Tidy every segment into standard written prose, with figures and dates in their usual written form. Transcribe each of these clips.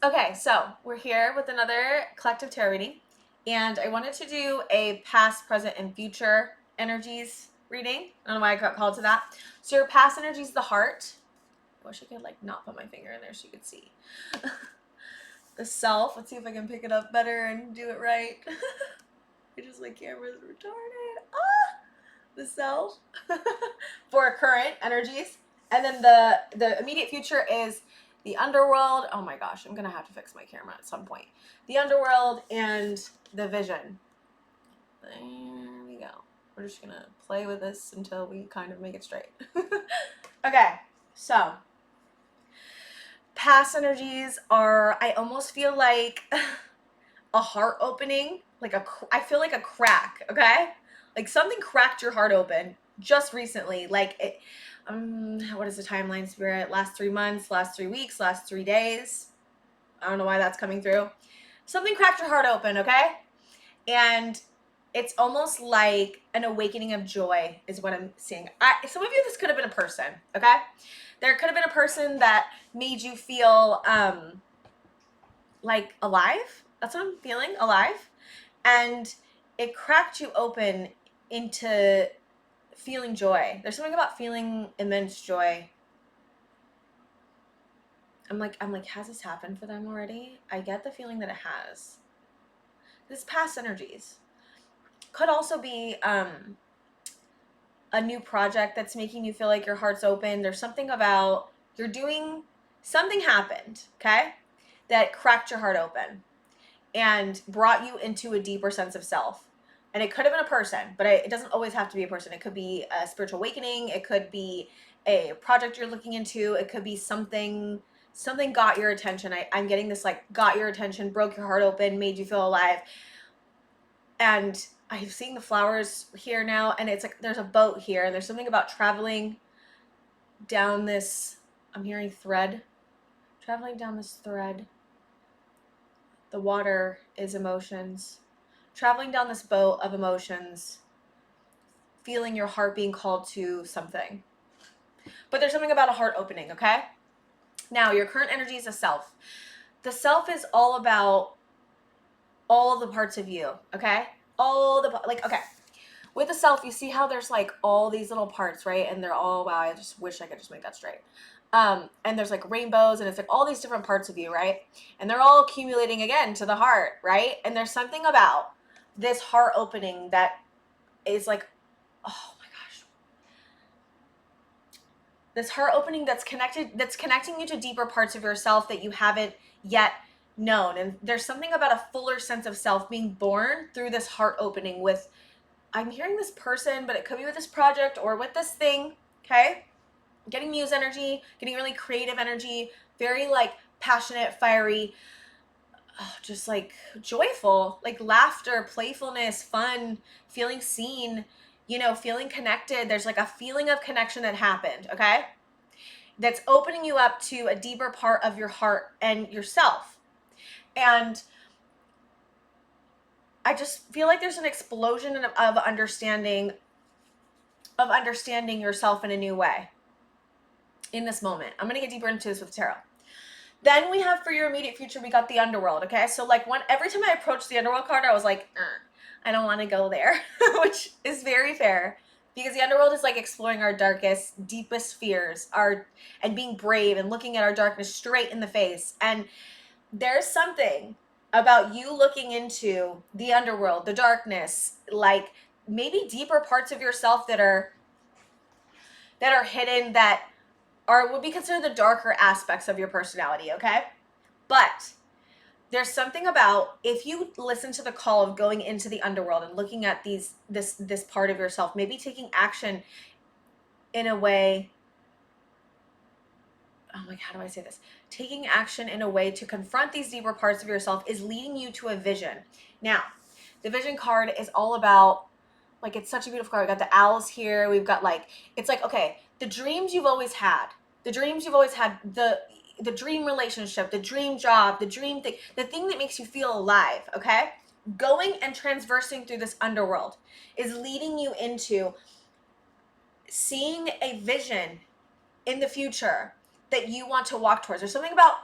Okay, so we're here with another collective tarot reading, and I wanted to do a past, present, and future energies reading. I don't know why I got called to that. So your past energy is the heart. I wish I could not put my finger in there so you could see. The self. Let's see if I can pick it up better and do it right. My camera's retarded. The self. For current energies, and then the immediate future is the underworld. Oh my gosh, I'm gonna have to fix my camera at some point. The underworld and the vision. There we go. We're just gonna play with this until we kind of make it straight. Okay, so past energies are, I almost feel like a heart opening, I feel like a crack, okay? Like something cracked your heart open just recently. What is the timeline, Spirit? Last 3 months, last 3 weeks, last 3 days. I don't know why that's coming through. Something cracked your heart open, okay? And it's almost like an awakening of joy is what I'm seeing. Some of you, this could have been a person, okay? There could have been a person that made you feel like alive. That's what I'm feeling, alive. And it cracked you open into feeling joy. There's something about feeling immense joy. I'm like, has this happened for them already? I get the feeling that it has. This past energies. Could also be a new project that's making you feel like your heart's open. There's something about something happened, okay, that cracked your heart open and brought you into a deeper sense of self. And it could have been a person, but it doesn't always have to be a person. It could be a spiritual awakening. It could be a project you're looking into. It could be something got your attention. I'm getting this got your attention, broke your heart open, made you feel alive. And I'm seeing the flowers here now, and it's like there's a boat here, and there's something about traveling down this, I'm hearing thread, traveling down this thread. The water is emotions. Traveling down this boat of emotions, feeling your heart being called to something. But there's something about a heart opening, okay? Now, your current energy is a self. The self is all about all the parts of you, okay? Okay. With the self, you see how there's all these little parts, right? And they're all, wow, I just wish I could just make that straight. And there's rainbows, and it's all these different parts of you, right? And they're all accumulating again to the heart, right? And there's something about this heart opening that is oh my gosh. This heart opening that's connecting you to deeper parts of yourself that you haven't yet known. And there's something about a fuller sense of self being born through this heart opening with, I'm hearing this person, but it could be with this project or with this thing, okay? Getting muse energy, getting really creative energy, very passionate, fiery, just joyful, laughter, playfulness, fun, feeling seen, feeling connected. There's a feeling of connection that happened, okay? That's opening you up to a deeper part of your heart and yourself. And I just feel like there's an explosion of understanding yourself in a new way in this moment. I'm going to get deeper into this with tarot. Then we have, for your immediate future, we got the underworld, okay? So every time I approached the underworld card, I was like, I don't want to go there, which is very fair, because the underworld is exploring our darkest, deepest fears, and being brave and looking at our darkness straight in the face. And there's something about you looking into the underworld, the darkness, maybe deeper parts of yourself that are hidden, that would be considered the darker aspects of your personality, okay? But there's something about, if you listen to the call of going into the underworld and looking at this part of yourself, maybe taking action in a way, how do I say this? Taking action in a way to confront these deeper parts of yourself is leading you to a vision. Now, the vision card is all about, it's such a beautiful card. We got the owls here. We've got okay, the dreams you've always had, the dream relationship, the dream job, the dream thing, the thing that makes you feel alive, okay? Going and transversing through this underworld is leading you into seeing a vision in the future that you want to walk towards. There's something about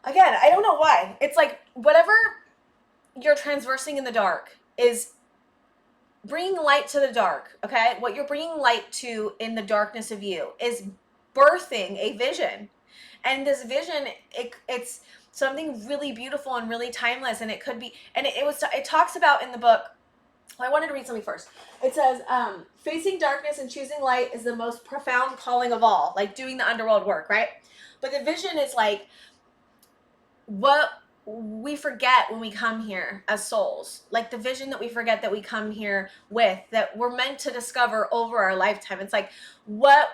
Again, I don't know why. It's like whatever you're transversing in the dark is bringing light to the dark, okay? What you're bringing light to in the darkness of you is birthing a vision. And this vision, it's something really beautiful and really timeless. And it could be, and it talks about in the book, I wanted to read something first. It says, facing darkness and choosing light is the most profound calling of all, like doing the underworld work, right? But the vision is like what we forget when we come here as souls, like the vision that we forget that we come here with, that we're meant to discover over our lifetime. It's like what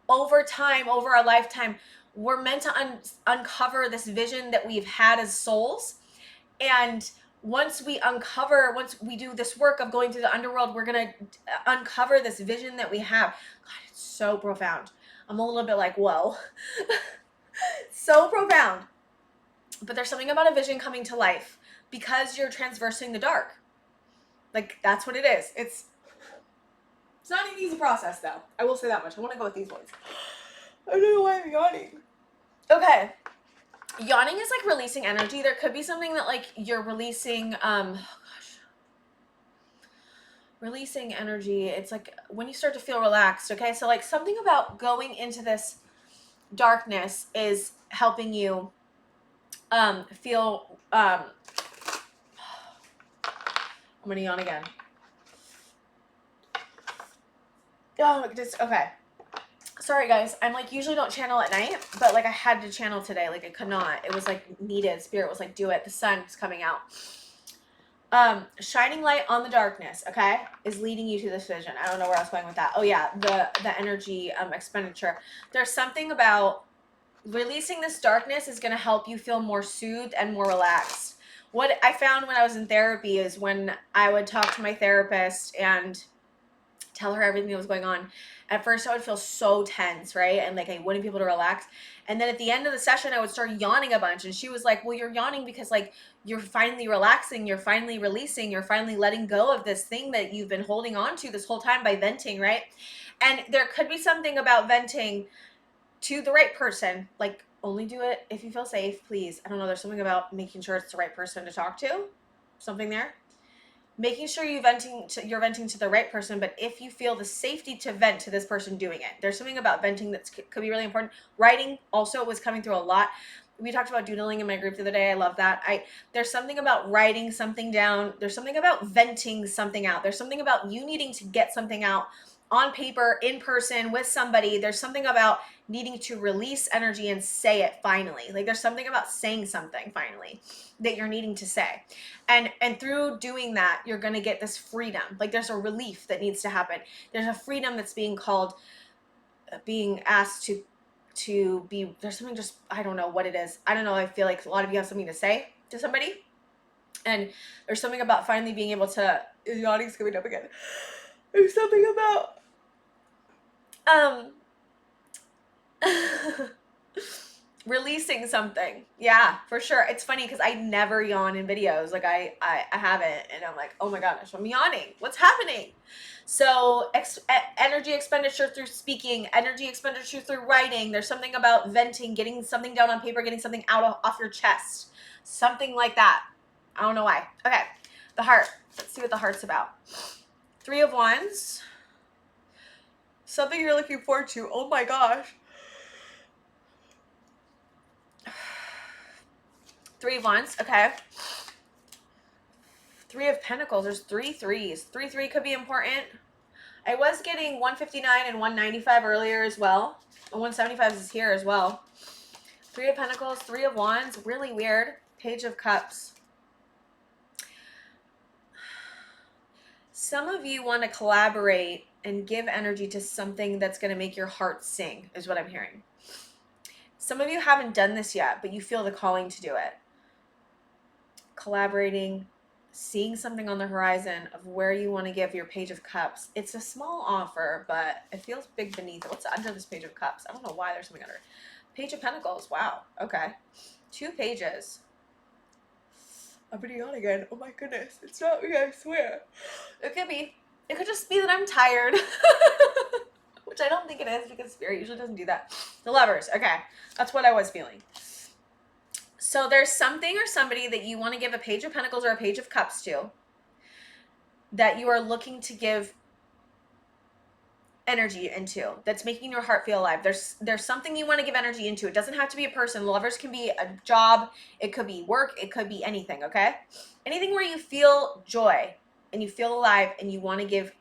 over time, over our lifetime, we're meant to uncover this vision that we've had as souls. And once we do this work of going through the underworld, we're going to uncover this vision that we have. God, it's so profound. I'm a little bit like, whoa. So profound. But there's something about a vision coming to life because you're transversing the dark. Like, that's what it is. It's not an easy process, though. I will say that much. I want to go with these ones. I don't know why I'm yawning. Okay. Yawning is like releasing energy. There could be something that like you're releasing, releasing energy. It's like when you start to feel relaxed, okay? So like something about going into this darkness is helping you feel, I'm gonna yawn again. Oh, okay. Sorry guys, I'm like usually don't channel at night, but like I had to channel today. Like I could not. It was like needed. Spirit was like, do it. The sun's coming out. Shining light on the darkness, okay, is leading you to this vision. I don't know where I was going with that. Oh yeah, the energy expenditure. There's something about releasing this darkness is going to help you feel more soothed and more relaxed. What I found when I was in therapy is when I would talk to my therapist and tell her everything that was going on, at first I would feel so tense, right? And like I wouldn't be able to relax. And then at the end of the session, I would start yawning a bunch. And she was like, well, you're yawning because like you're finally relaxing, you're finally releasing, you're finally letting go of this thing that you've been holding on to this whole time by venting, right? And there could be something about venting to the right person. Like only do it if you feel safe, please. I don't know. There's something about making sure it's the right person to talk to. Something there. Making sure you're venting to the right person, but if you feel the safety to vent to this person doing it. There's something about venting that could be really important. Writing also was coming through a lot. We talked about doodling in my group the other day. I love that. There's something about writing something down. There's something about venting something out. There's something about you needing to get something out on paper, in person, with somebody. There's something about needing to release energy and say it finally. Like there's something about saying something finally that you're needing to say. And through doing that, you're going to get this freedom. Like there's a relief that needs to happen. There's a freedom that's being asked to be, there's something just, I don't know what it is. I don't know. I feel like a lot of you have something to say to somebody. And there's something about finally being able to, the audience coming up again. There's something about, releasing something. Yeah, for sure. It's funny because I never yawn in videos. Like I haven't, and I'm like, oh my gosh, I'm yawning. What's happening? So energy expenditure through speaking, energy expenditure through writing. There's something about venting, getting something down on paper, getting something out off your chest. Something like that. I don't know why. Okay, the heart. Let's see what the heart's about. 3 of Wands. Something you're looking forward to. Oh my gosh. 3 of Wands. Okay. 3 of Pentacles. There's 3 threes. 3 could be important. I was getting 159 and 195 earlier as well. And 175 is here as well. 3 of Pentacles. 3 of Wands. Really weird. Page of Cups. Some of you want to collaborate and give energy to something that's going to make your heart sing, is what I'm hearing. Some of you haven't done this yet, but you feel the calling to do it. Collaborating, seeing something on the horizon of where you want to give your Page of Cups. It's a small offer, but it feels big beneath it. What's under this Page of Cups? I don't know why there's something under it. Page of Pentacles. Wow. Okay. 2 pages. I'm gonna yawn again. Oh my goodness. It's not me, I swear. It could be. It could just be that I'm tired. Which I don't think it is because Spirit usually doesn't do that. The Lovers. Okay. That's what I was feeling. So there's something or somebody that you want to give a Page of Pentacles or a Page of Cups to, that you are looking to give energy into, that's making your heart feel alive. There's something you want to give energy into. It doesn't have to be a person. Lovers can be a job, it could be work, it could be anything, okay? Anything where you feel joy and you feel alive and you want to give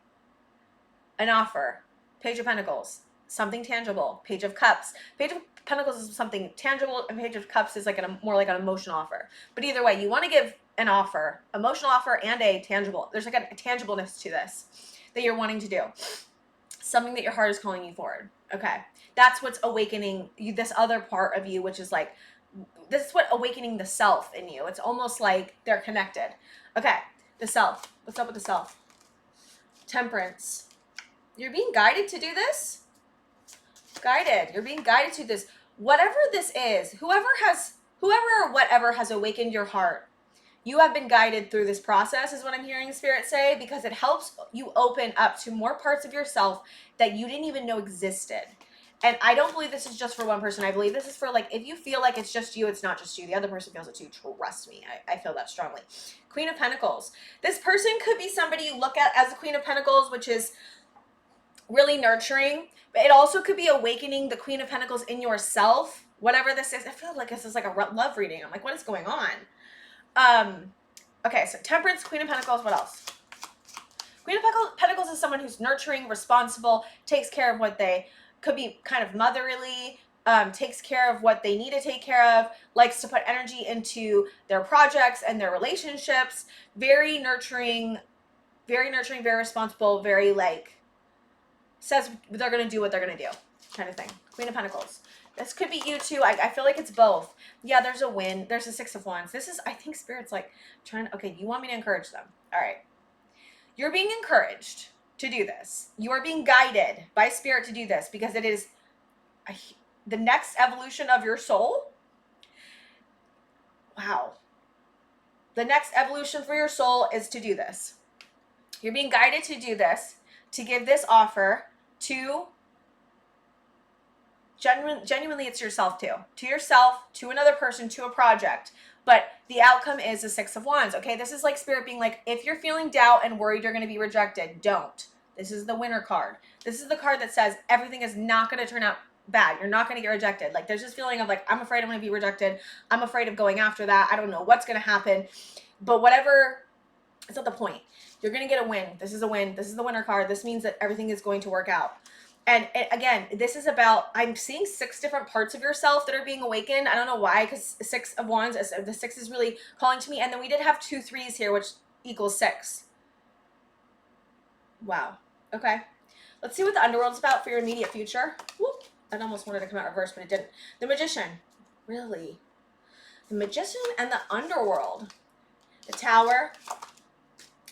an offer. Page of Pentacles, something tangible. Page of Cups. Page of Pentacles is something tangible, and Page of Cups is like more like an emotional offer. But either way, you want to give an offer, emotional offer and a tangible. There's like a tangibleness to this that you're wanting to do. Something that your heart is calling you forward. Okay. That's what's awakening you, this other part of you, which is like, this is what awakening the self in you. It's almost like they're connected. Okay. The self. What's up with the self? Temperance. You're being guided to do this. Guided. You're being guided to this. Whatever this is, whoever or whatever has awakened your heart, you have been guided through this process, is what I'm hearing Spirit say, because it helps you open up to more parts of yourself that you didn't even know existed. And I don't believe this is just for one person. I believe this is for, like, if you feel like it's just you, it's not just you. The other person feels it too. Trust me. I feel that strongly. Queen of Pentacles. This person could be somebody you look at as the Queen of Pentacles, which is really nurturing. But it also could be awakening the Queen of Pentacles in yourself. Whatever this is. I feel like this is like a love reading. I'm like, what is going on? Okay, so Temperance, Queen of Pentacles, what else? Queen of Pentacles is someone who's nurturing, responsible, takes care of what they, could be kind of motherly, takes care of what they need to take care of, likes to put energy into their projects and their relationships, very nurturing, very responsible, very like, says they're going to do what they're going to do kind of thing. Queen of Pentacles. This could be you too. I feel like it's both. Yeah, there's a win. There's a Six of Wands. This is, I think Spirit's like trying to, okay, you want me to encourage them. All right. You're being encouraged to do this. You are being guided by Spirit to do this because it is the next evolution of your soul. Wow. The next evolution for your soul is to do this. You're being guided to do this, to give this offer to genuinely it's yourself too. To yourself, to another person, to a project. But the outcome is a Six of Wands. Okay, this is like Spirit being like, if you're feeling doubt and worried you're going to be rejected, don't. This is the winner card. This is the card that says everything is not going to turn out bad. You're not going to get rejected. Like, there's this feeling of like, I'm afraid I'm going to be rejected. I'm afraid of going after that. I don't know what's going to happen. But whatever, it's not the point. You're going to get a win. This is a win. This is the winner card. This means that everything is going to work out. And again, this is about, I'm seeing 6 different parts of yourself that are being awakened. I don't know why, because Six of Wands, the 6 is really calling to me. And then we did have 2 3s here, which equals 6. Wow. Okay. Let's see what the underworld's about for your immediate future. Whoop. I almost wanted to come out reverse, but it didn't. The Magician. Really? The Magician and the underworld. The Tower.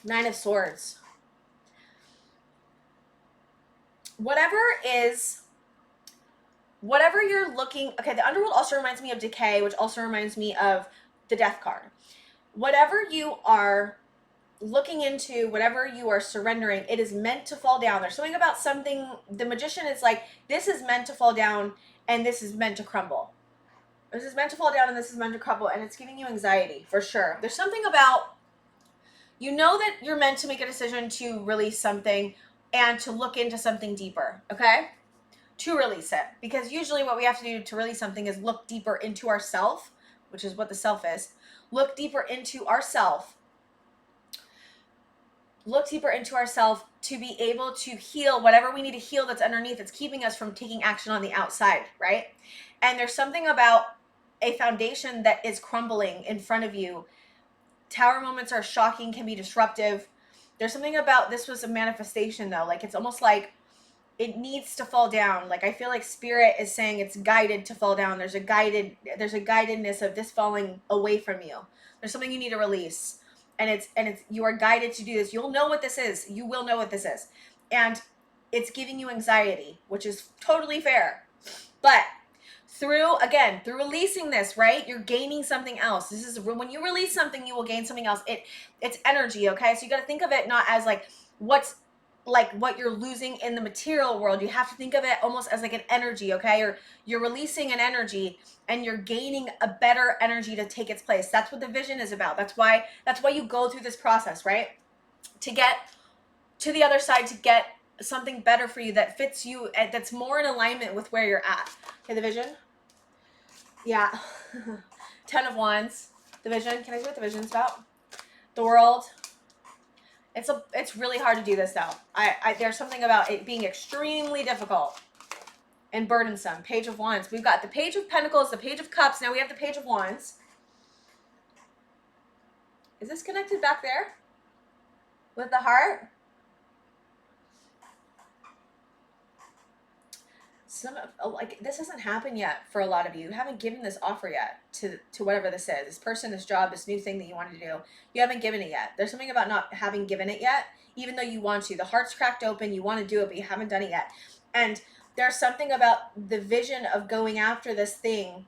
9 of Swords. Whatever you're looking, okay, the underworld also reminds me of decay, which also reminds me of the death card. Whatever you are looking into, whatever you are surrendering, it is meant to fall down. There's something about something, the Magician is like, this is meant to fall down and this is meant to crumble. This is meant to fall down and this is meant to crumble, and it's giving you anxiety for sure. There's something about, you know that you're meant to make a decision to release something and to look into something deeper, okay? To release it. Because usually what we have to do to release something is look deeper into ourself, which is what the self is. Look deeper into ourself. Look deeper into ourself to be able to heal whatever we need to heal that's underneath, that's keeping us from taking action on the outside, right? And there's something about a foundation that is crumbling in front of you. Tower moments are shocking, can be disruptive. There's something about, this was a manifestation though. Like, it's almost like it needs to fall down. Like, I feel like Spirit is saying it's guided to fall down. There's a guidedness of this falling away from you. There's something you need to release. And it's you are guided to do this. You'll know what this is. You will know what this is. And it's giving you anxiety, which is totally fair. But through releasing this, right? You're gaining something else. This is when you release something, you will gain something else. It's energy, okay? So you got to think of it not as like like what you're losing in the material world. You have to think of it almost as like an energy, okay? Or you're releasing an energy and you're gaining a better energy to take its place. That's what the vision is about. That's why you go through this process, right? To get to the other side, to get something better for you that fits you, that's more in alignment with where you're at. Okay, the vision. Yeah. 10 of Wands. The vision. Can I see what the vision's about? The world. It's really hard to do this though. There's something about it being extremely difficult and burdensome. Page of Wands. We've got the Page of Pentacles, the Page of Cups. Now we have the Page of Wands. Is this connected back there with the heart? Like this hasn't happened yet for a lot of you. You haven't given this offer yet to whatever this is. This person, this job, this new thing that you wanted to do. You haven't given it yet. There's something about not having given it yet, even though you want to. The heart's cracked open. You want to do it, but you haven't done it yet. And there's something about the vision of going after this thing,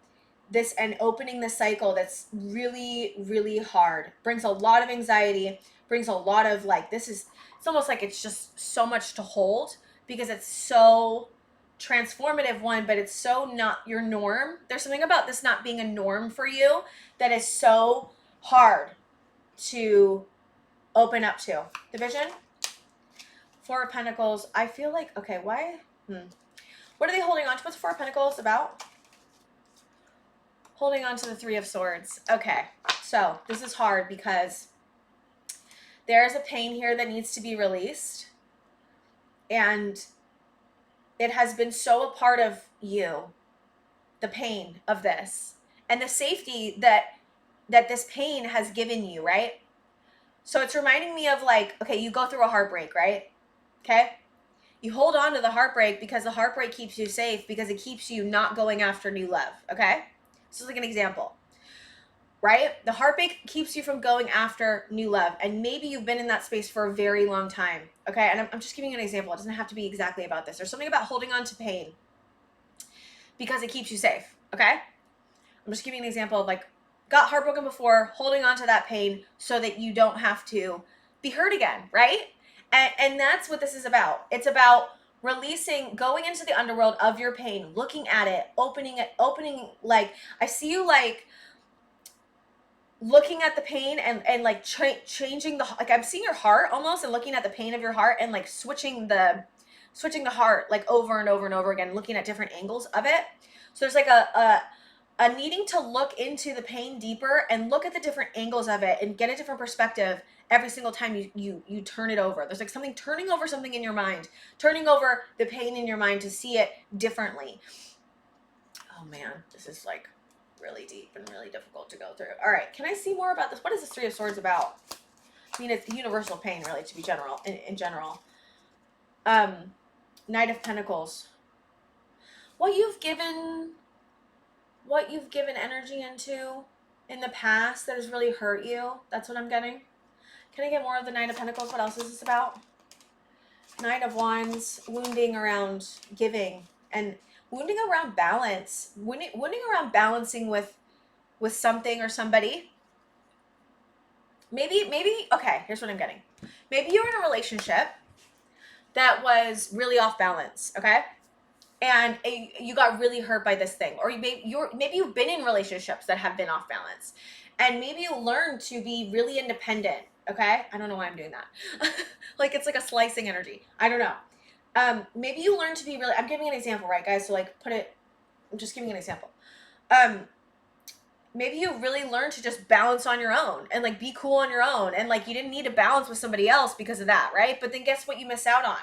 this and opening the cycle that's really, really hard. Brings a lot of anxiety. Brings a lot of like, it's almost like it's just so much to hold because it's so transformative one, but it's so not your norm. There's something about this not being a norm for you that is so hard to open up to. The vision. 4 of Pentacles. I feel like, okay, why? What are they holding on to? What's 4 of Pentacles about? Holding on to the 3 of Swords. Okay, so this is hard because there's a pain here that needs to be released. And it has been so a part of you, the pain of this and the safety that this pain has given you, right? So it's reminding me of like, okay, you go through a heartbreak, right? Okay. You hold on to the heartbreak because the heartbreak keeps you safe because it keeps you not going after new love. Okay. This is like an example, right? The heartbreak keeps you from going after new love. And maybe you've been in that space for a very long time. Okay. And I'm just giving you an example. It doesn't have to be exactly about this. There's something about holding on to pain because it keeps you safe. Okay. I'm just giving you an example of like, got heartbroken before, holding on to that pain so that you don't have to be hurt again. Right. And that's what this is about. It's about releasing, going into the underworld of your pain, looking at it, opening, like, I see you like, looking at the pain and like changing the, like I'm seeing your heart almost and looking at the pain of your heart and like switching the heart like over and over and over again, looking at different angles of it. So there's like a needing to look into the pain deeper and look at the different angles of it and get a different perspective every single time you turn it over. There's like something turning over something in your mind, turning over the pain in your mind to see it differently. Oh man, this is like really deep and really difficult to go through. All right, can I see more about this? What is this 3 of Swords about? I mean, it's universal pain, really, to be general, in general. Knight of Pentacles. What you've given energy into in the past that has really hurt you. That's what I'm getting. Can I get more of the Knight of Pentacles? What else is this about? Knight of Wands, wounding around giving and wounding around balance, wounding around balancing with something or somebody. Maybe, okay, here's what I'm getting. Maybe you're in a relationship that was really off balance, okay? And you got really hurt by this thing. Or maybe you've been in relationships that have been off balance. And maybe you learned to be really independent, okay? I don't know why I'm doing that. Like it's like a slicing energy. I don't know. Maybe you learn to be really, I'm giving an example, right, guys? So like I'm just giving an example. Maybe you really learned to just balance on your own and like be cool on your own. And like, you didn't need to balance with somebody else because of that, right? But then guess what you miss out on?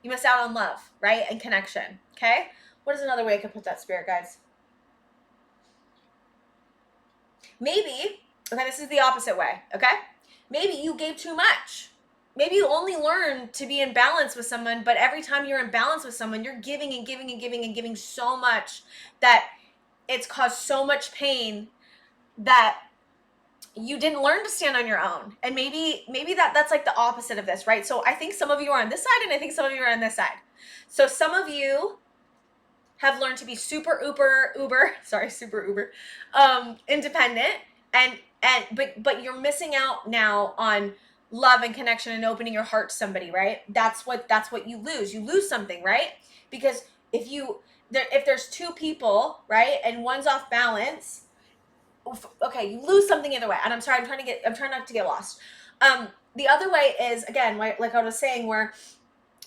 You miss out on love, right? And connection, okay? What is another way I could put that, spirit guides? Maybe, okay, this is the opposite way, okay? Maybe you gave too much. Maybe you only learn to be in balance with someone, but every time you're in balance with someone, you're giving and giving and giving and giving so much that it's caused so much pain that you didn't learn to stand on your own. And maybe that's like the opposite of this, right? So I think some of you are on this side and I think some of you are on this side. So some of you have learned to be super uber independent but you're missing out now on love and connection and opening your heart to somebody, right? That's what you lose. You lose something, right? Because if there's two people, right, and one's off balance, okay, you lose something either way. And I'm sorry, I'm trying not to get lost. The other way is, again, like I was saying, where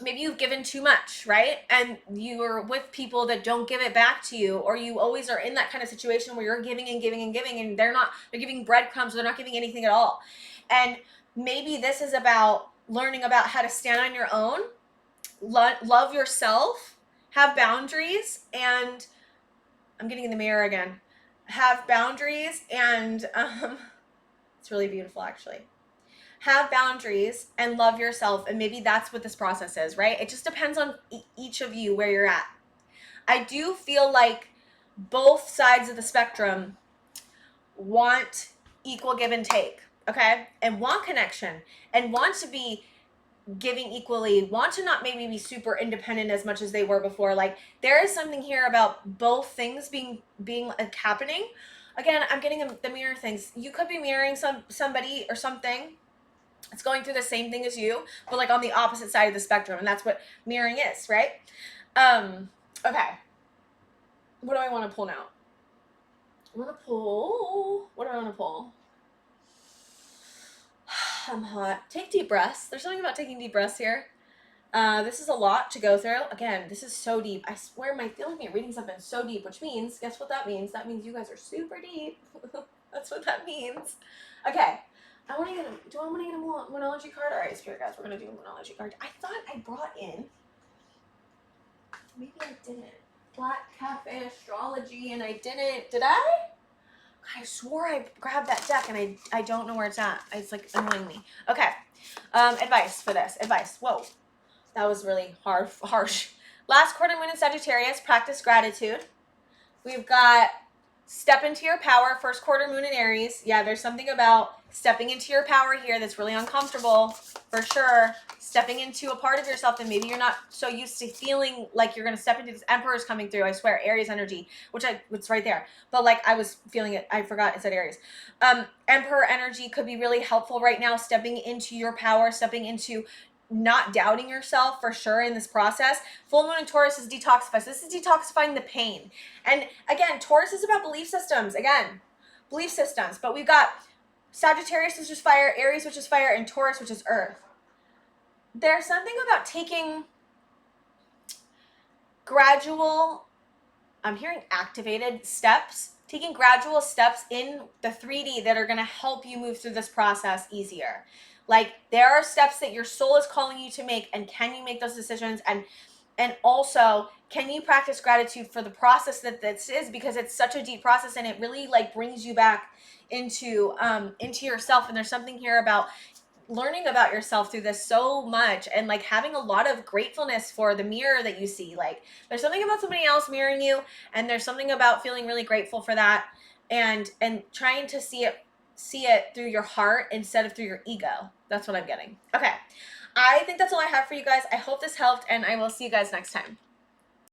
maybe you've given too much, right? And you're with people that don't give it back to you, or you always are in that kind of situation where you're giving and giving and giving, and they're giving breadcrumbs, they're not giving anything at all. And maybe this is about learning about how to stand on your own, love yourself, have boundaries, and I'm getting in the mirror again. Have boundaries, and it's really beautiful, actually. Have boundaries and love yourself, and maybe that's what this process is, right? It just depends on each of you where you're at. I do feel like both sides of the spectrum want equal give and take, okay? And want connection, and want to be giving equally, want to not maybe be super independent as much as they were before. Like, there is something here about both things being happening. Again, I'm getting the mirror things. You could be mirroring somebody or something it's going through the same thing as you, but like on the opposite side of the spectrum, and that's what mirroring is, right? Okay. What do I want to pull now? What do I want to pull? I'm hot. Take deep breaths. There's something about taking deep breaths here. This is a lot to go through. Again, this is so deep. I swear my feeling me reading something so deep, which means, guess what that means? That means you guys are super deep. That's what that means. Okay. Do I want to get a Moonology card? All right, Spirit guys, we're going to do a Moonology card. I thought I brought in, maybe I didn't, Black Cafe Astrology, and I didn't. Did I? I swore I grabbed that deck, and I don't know where it's at. It's like annoying me. Okay. Advice for this. Advice. Whoa. That was really harsh. Last quarter moon in Sagittarius, practice gratitude. We've got step into your power, first quarter moon in Aries. Yeah, there's something about stepping into your power here that's really uncomfortable, for sure. Stepping into a part of yourself that maybe you're not so used to feeling like you're going to step into. This Emperor is coming through, I swear, Aries energy, it's right there. But like I was feeling it, I forgot it said Aries. Emperor energy could be really helpful right now, stepping into your power, stepping into not doubting yourself, for sure, in this process. Full moon in Taurus is detoxify. So this is detoxifying the pain. And again, Taurus is about belief systems. Again, belief systems. But we've got Sagittarius, which is fire, Aries, which is fire, and Taurus, which is earth. There's something about taking gradual, I'm hearing activated steps, taking gradual steps in the 3D that are going to help you move through this process easier. Like, there are steps that your soul is calling you to make, and can you make those decisions? And also, can you practice gratitude for the process that this is, because it's such a deep process, and it really like brings you back into yourself. And there's something here about learning about yourself through this so much, and like having a lot of gratefulness for the mirror that you see. Like, there's something about somebody else mirroring you, and there's something about feeling really grateful for that, and trying to see it through your heart instead of through your ego. That's what I'm getting. Okay. I think that's all I have for you guys. I hope this helped, and I will see you guys next time.